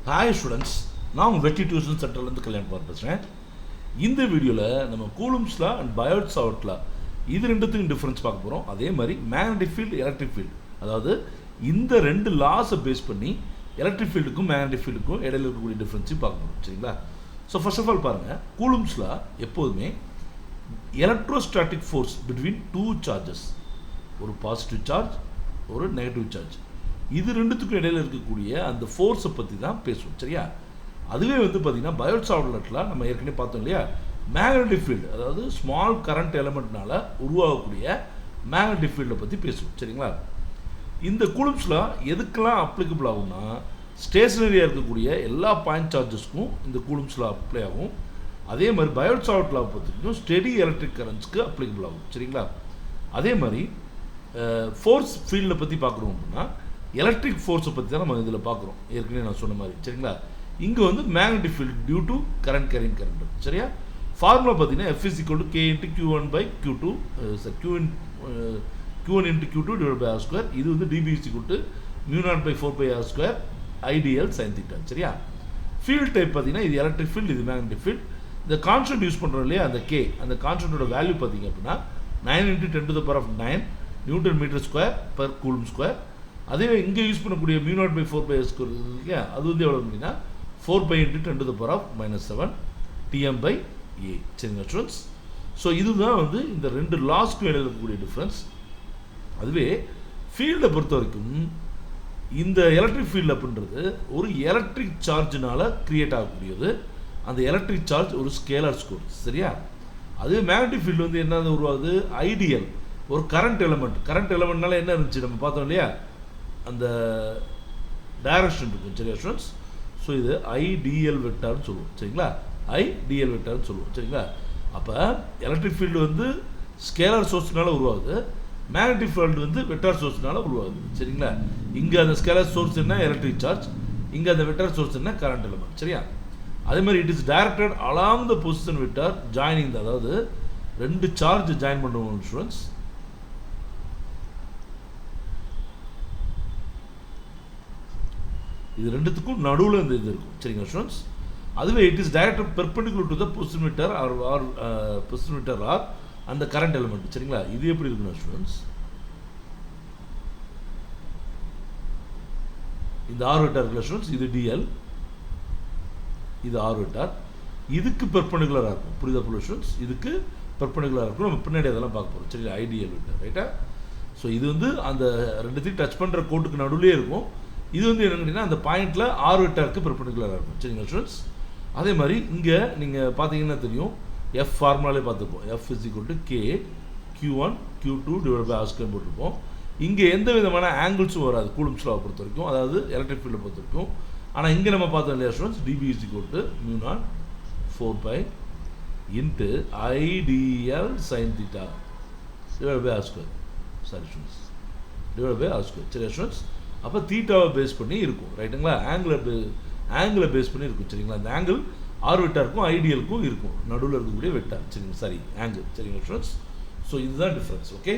Hi students, நான் உங்கள் வெற்றி டியூஷன் சென்டர்லேருந்து கல்யாணம் பேசுகிறேன். இந்த வீடியோவில் நம்ம Coulomb's law and Biot Savart law இது ரெண்டுத்துக்கும் டிஃப்ரென்ஸ் பார்க்க போகிறோம். அதே மாதிரி மேக்னெட்டிக் ஃபீல்டு, எலக்ட்ரிக் ஃபீல்டு, அதாவது இந்த ரெண்டு லாஸை பேஸ் பண்ணி எலக்ட்ரிக் ஃபீல்டுக்கும் மேக்னெட்டிக் ஃபீல்டுக்கும் இடையில இருக்கக்கூடிய டிஃப்ரென்ஸையும் பார்க்க போகிறோம். சரிங்களா? ஸோ ஃபர்ஸ்ட் ஆஃப் ஆல் பாருங்கள், கூலும்ஸ் லா எப்போதுமே electrostatic force between two charges, ஒரு பாசிட்டிவ் சார்ஜ், ஒரு நெகட்டிவ் சார்ஜ், இது ரெண்டுத்துக்கும் இடையில இருக்கக்கூடிய அந்த ஃபோர்ஸை பற்றி தான் பேசுவோம். சரியா? அதுவே பார்த்தீங்கன்னா பயோட் சாவர்ட்ல நம்ம ஏற்கனவே பார்த்தோம் இல்லையா, மேக்னெட்டிக் ஃபீல்டு, அதாவது ஸ்மால் கரண்ட் எலமெண்ட்னால உருவாகக்கூடிய மேக்னெட்டிக் ஃபீல்டை பற்றி பேசுவோம். சரிங்களா? இந்த கூலும்ஸ் லா எதுக்கெல்லாம் அப்ளிகபிள் ஆகும்னா, ஸ்டேஷனரியாக இருக்கக்கூடிய எல்லா பாயிண்ட் சார்ஜஸ்க்கும் இந்த கூலும்ஸ் லா அப்ளை ஆகும். அதே மாதிரி பயோட் சாவர்ட் லா பற்றியும் ஸ்டெடி எலக்ட்ரிக் கரண்ட்ஸ்க்கு அப்ளிகபிள் ஆகும். சரிங்களா? அதே மாதிரி ஃபோர்ஸ் ஃபீல்டை பற்றி பார்க்குறோம் அப்படின்னா எலக்ட்ரிக் ஃபோர்ஸை பற்றி தான் நம்ம இதில் பார்க்குறோம், ஏற்கனவே நான் சொன்ன மாதிரி. சரிங்களா? இங்கே magnetic field due to current carrying current. சரியா? ஃபார்முலா பார்த்தீங்கன்னா F is equal to K into Q1 by Q2, Q1 into Q2 divided by R square. இது dB is equal to mu naught by 4 pi R square IDL sin theta. சரியா? Field type பார்த்தீங்கன்னா இது electric field, இது magnetic field. இந்த constant use பண்ணுறோம் இல்லையா, அந்த K, அந்த கான்ஸ்டன்ட்டோட வேல்யூ பார்த்தீங்க அப்படின்னா 9 into 10 to the power of 9 newton metre square per coulomb square. அதே இங்கே யூஸ் பண்ணக்கூடிய mu naught by 4 pi R square இல்லையா, அது எவ்வளோ அப்படின்னா 4 pi into 10 to the power of -7 Tm by A. சரிங்க ஸ்டூடெண்ட்ஸ்? ஸோ இதுதான் இந்த ரெண்டு லாஸ்க்கும் இடையில இருக்கக்கூடிய டிஃப்ரென்ஸ். அதுவே ஃபீல்டை பொறுத்த வரைக்கும் இந்த எலக்ட்ரிக் ஃபீல்டு அப்படின்றது ஒரு எலக்ட்ரிக் சார்ஜினால் கிரியேட் ஆகக்கூடியது. அந்த எலக்ட்ரிக் சார்ஜ் ஒரு ஸ்கேலார் ஸ்கோர். சரியா? அதுவே மேக்னெட்டிக் ஃபீல்டு என்ன உருவாகுது, ஐடியல் ஒரு கரண்ட் எலமெண்ட்னால என்ன இருந்துச்சு நம்ம பார்த்தோம் இல்லையா, அந்த டைரக்ஷன் இருக்கும். சரியா ஸ்டூடெண்ட்ஸ்? ஸோ இது ஐடிஎல் வெக்டார்னு சொல்லுவோம். சரிங்களா? ஐடிஎல் வெக்டார்னு சொல்லுவோம். சரிங்களா? அப்போ எலக்ட்ரிக் ஃபீல்டு ஸ்கேலார் சோர்ஸ்னால உருவாகுது, மேக்னெட்டிக் ஃபீல்டு வெக்டார் சோர்ஸ்னால உருவாகுது. சரிங்களா? இங்கே அந்த ஸ்கேலார் சோர்ஸ் என்ன, எலக்ட்ரிக் சார்ஜ், இங்கே அந்த வெக்டார் சோர்ஸ் என்ன, கரண்ட் எலமெண்ட். சரியா? அதே மாதிரி it is directed along the position vector joining, அதாவது ரெண்டு சார்ஜ் ஜாயின் பண்ணுவோம் ஸ்டூடெண்ட்ஸ். இது ரெண்டுத்துக்கும் நடுவில் இந்த இது இருக்கும். சரிங்க ஸ்டூடெண்ட்ஸ்? அதுவே it is directed perpendicular to the position vector R position vector R அந்த கரண்ட் எலிமெண்ட். சரிங்களா? இது எப்படி இருக்குன்னா ஸ்டூடெண்ட்ஸ், இந்த ஆர் வெக்டார் இருக்குல்ல ஸ்டூடெண்ட்ஸ், இது டிஎல், இது ஆர் வெக்டார், இதுக்கு பெர்பெண்டிகுலராக இருக்கும். புரியுதா புள்ள ஸ்டூடெண்ட்ஸ்? இதுக்கு பெர்பெண்டிகுலராக இருக்கும். நம்ம பின்னாடி அதெல்லாம் பார்க்க போகிறோம். சரிங்களா? ஐடிஎல் வெக்டார், ரைட்டா? ஸோ இது அந்த ரெண்டுத்தையும் டச் பண்ணுற கோட்டுக்கு நடுவிலே இருக்கும். இது என்னங்கன்னா அந்த பாயிண்டில் ஆர் வெக்டாருக்கு பெர்பெண்டிகுலராக இருக்கும். சரிங்களா ஸ்டூடெண்ட்ஸ்? அதே மாதிரி இங்கே நீங்கள் பார்த்தீங்கன்னா தெரியும், எஃப் ஃபார்முலாலே பார்த்துருப்போம். F is equal to K Q1 Q2 divided by R square போட்டிருப்போம். இங்கே எந்த விதமான ஆங்கிள்ஸும் வராது கூலும்ஸ் லாவை பொறுத்த வரைக்கும், அதாவது எலக்ட்ரிக் ஃபீல்டை பொறுத்த வரைக்கும். ஆனால் இங்கே நம்ம பார்த்தோம் இல்லையா students, dB is equal to mu naught 4 pi into IDL sin theta divided by R square. Sorry students, divided by R square. சரியா ஸ்டூடெண்ட்ஸ்? அப்போ தீட்டாவை பேஸ் பண்ணி இருக்கும். ரைட்டுங்களா? ஆங்கிளை பேஸ் பண்ணி இருக்கும். சரிங்களா? அந்த ஆங்கிள் ஆர் வெக்டாருக்கும் ஐடியலுக்கும் இருக்கும், நடுவில் இருக்கக்கூடிய வெக்டார். சரிங்க, சாரி ஆங்கிள். சரிங்களா ஸ்டூடெண்ட்ஸ்? ஸோ இதுதான் டிஃப்ரென்ஸ். ஓகே.